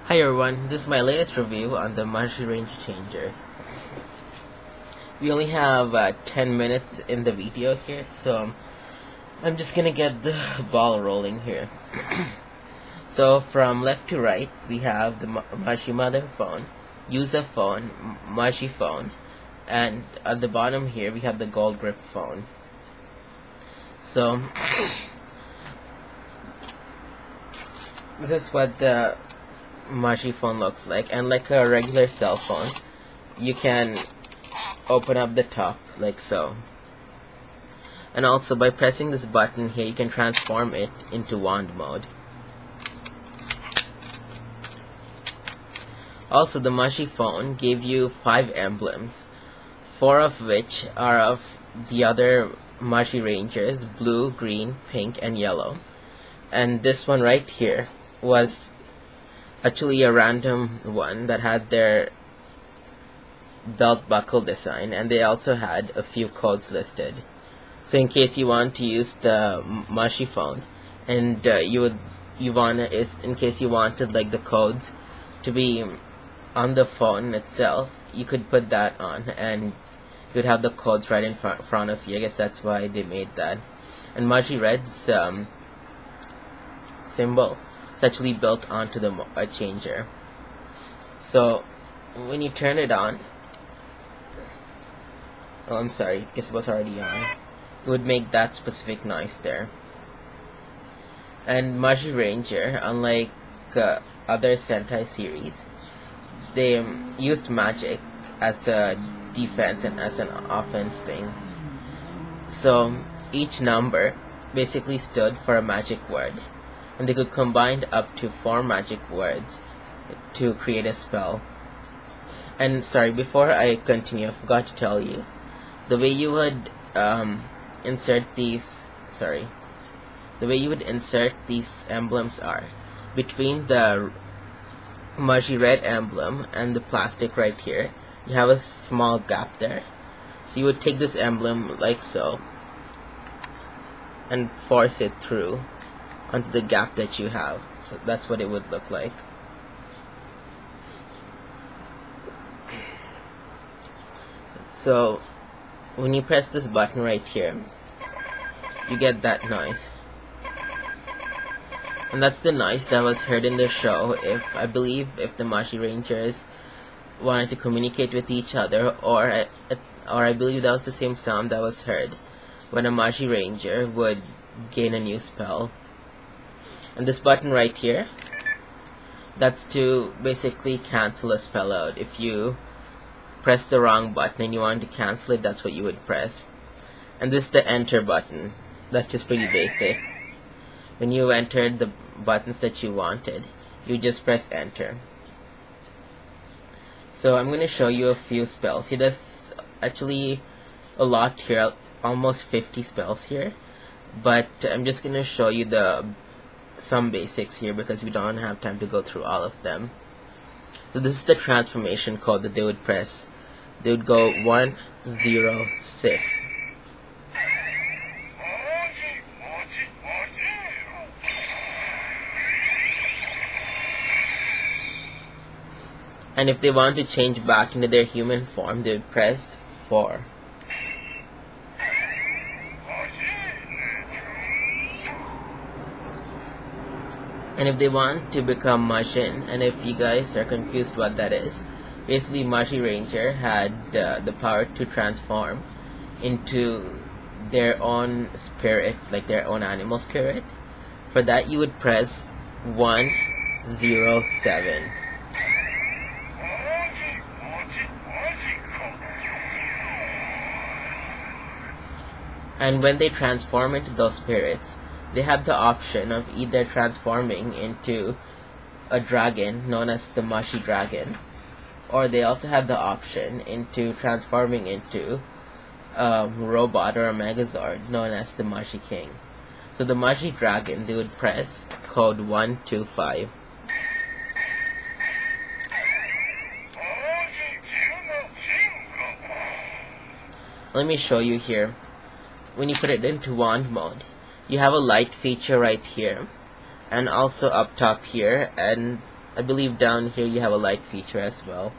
Hi everyone, this is my latest review on the Magi Changers. We only have 10 minutes in the video here, so I'm just gonna get the ball rolling here. So from left to right, we have the Magi Mother phone, User phone, Magi phone, and at the bottom here we have the Gold Grip phone. So this is what the Magi phone looks like, and like a regular cell phone, you can open up the top like so, and also by pressing this button here you can transform it into wand mode. Also, the Magi phone gave you 5 emblems, 4 of which are of the other Magi Rangers: blue, green, pink, and yellow, and this one right here was actually a random one that had their belt buckle design, and they also had a few codes listed. So in case you want to use the Magi phone, and in case you wanted like the codes to be on the phone itself, you could put that on and you would have the codes right in front of you. I guess that's why they made that. And Magi Red's symbol, it's actually built onto the changer. So when you turn it on, oh, I'm sorry, I guess it was already on, it would make that specific noise there. And Magi Ranger, unlike other Sentai series, they used magic as a defense and as an offense thing. So each number basically stood for a magic word, and they could combine up to 4 magic words to create a spell. And sorry, before I continue, I forgot to tell you, the way you would insert these emblems are between the Magi Red emblem and the plastic right here. You have a small gap there, so you would take this emblem like so and force it through onto the gap that you have. So that's what it would look like. So when you press this button right here, you get that noise, and that's the noise that was heard in the show. I believe if the Magi Rangers wanted to communicate with each other, or I believe that was the same sound that was heard when a Magi Ranger would gain a new spell. And this button right here, that's to basically cancel a spell out. If you press the wrong button and you want to cancel it, that's what you would press. And this is the enter button. That's just pretty basic. When you entered the buttons that you wanted, you just press enter. So I'm going to show you a few spells. See, there's actually a lot here, almost 50 spells here, but I'm just going to show you some basics here because we don't have time to go through all of them. So this is the transformation code that they would press. They would go 106. And if they want to change back into their human form, they would press 4. And if they want to become Majin, and if you guys are confused what that is, basically Magi Ranger had the power to transform into their own spirit, like their own animal spirit. For that you would press 107. And when they transform into those spirits, they have the option of either transforming into a dragon known as the Magi Dragon, or they also have the option into transforming into a robot or a Megazord known as the Magi King. So the Magi Dragon, they would press code 125. Let me show you here. When you put it into wand mode, you have a light feature right here, and also up top here, and I believe down here you have a light feature as well.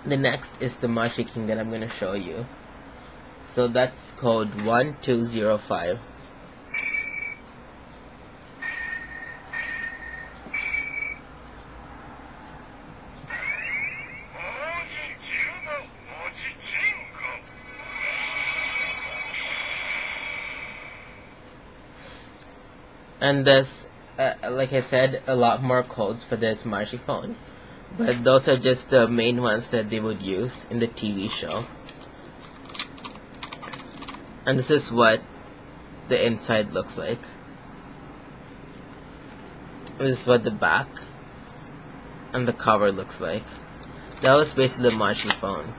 The next is the Magi King that I'm going to show you. So that's code 1205. And there's, like I said, a lot more codes for this Magi phone. But those are just the main ones that they would use in the TV show. And this is what the inside looks like. This is what the back and the cover looks like. That was basically the Magi phone.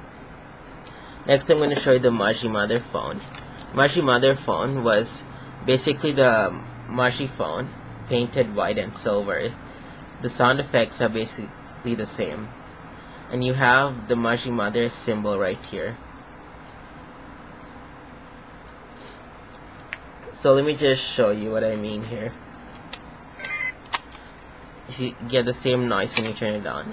Next I'm going to show you the Magi Mother phone. Magi Mother phone was basically the Magi phone painted white and silver. The sound effects are basically the same. And you have the Magi Mother symbol right here. So let me just show you what I mean here. You see, you get the same noise when you turn it on.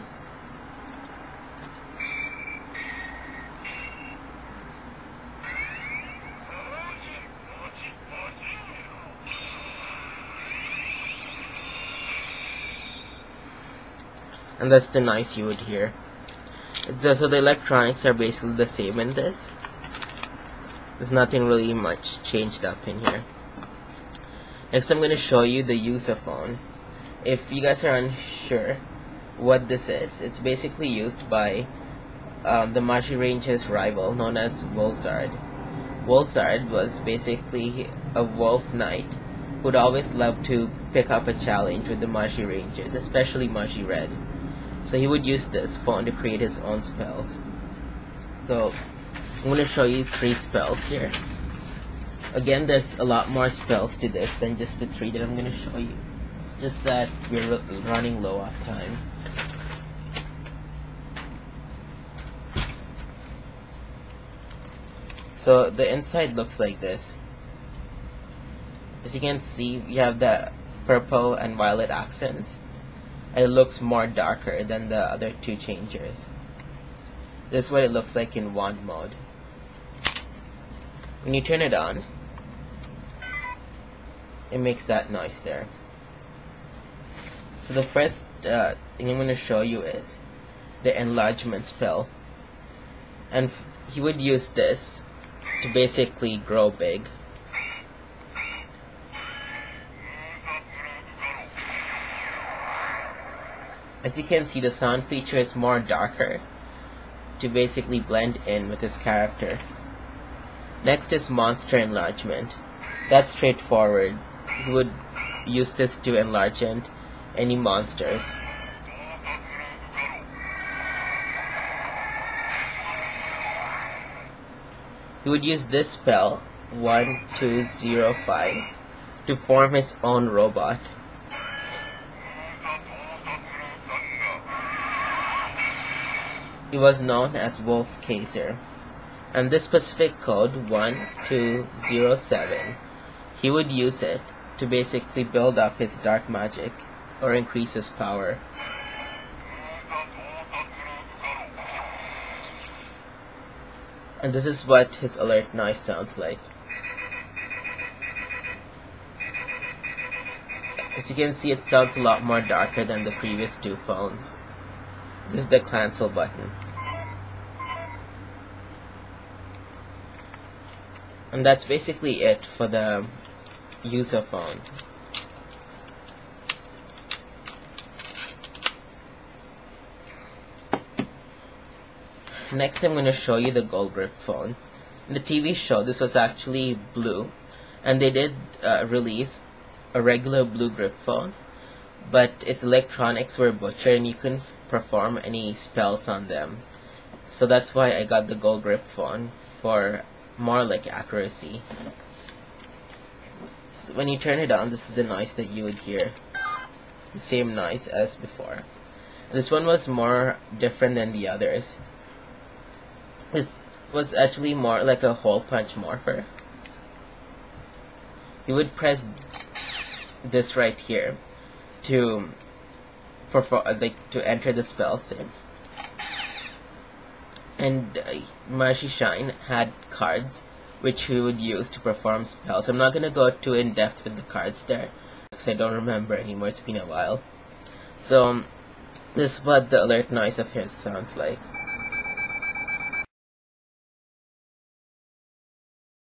And that's the noise you would hear. So the electronics are basically the same in this. There's nothing really much changed up in here. Next I'm going to show you the user phone. If you guys are unsure what this is, it's basically used by the Magi Ranger's rival known as Wolzard. Wolzard was basically a wolf knight who'd always love to pick up a challenge with the Magi Rangers, especially Magi Red. So he would use this phone to create his own spells. So I'm going to show you 3 spells here. Again, there's a lot more spells to this than just the 3 that I'm going to show you. It's just that we're running low on time. So the inside looks like this. As you can see, we have the purple and violet accents. And it looks more darker than the other 2 changers. This is what it looks like in wand mode. When you turn it on, it makes that noise there. So the first thing I'm going to show you is the enlargement spell. And he would use this to basically grow big. As you can see, the sound feature is more darker to basically blend in with his character. Next is monster enlargement. That's straightforward. He would use this to enlarge any monsters. He would use this spell, 1205, to form his own robot. He was known as Wolf Kaiser. And this specific code, 1207, he would use it to basically build up his dark magic or increase his power. And this is what his alert noise sounds like. As you can see, it sounds a lot more darker than the previous 2 phones. This is the cancel button. And that's basically it for the user phone. Next I'm going to show you the gold grip phone. In the TV show, this was actually blue, and they did release a regular blue grip phone, but its electronics were butchered and you couldn't perform any spells on them. So that's why I got the gold grip phone, for more like accuracy. So when you turn it on, this is the noise that you would hear. The same noise as before. This one was more different than the others. This was actually more like a hole punch morpher. You would press this right here to to enter the spells in. And Magi Shine had cards which he would use to perform spells. I'm not gonna go too in depth with the cards there because I don't remember anymore. It's been a while. So this is what the alert noise of his sounds like.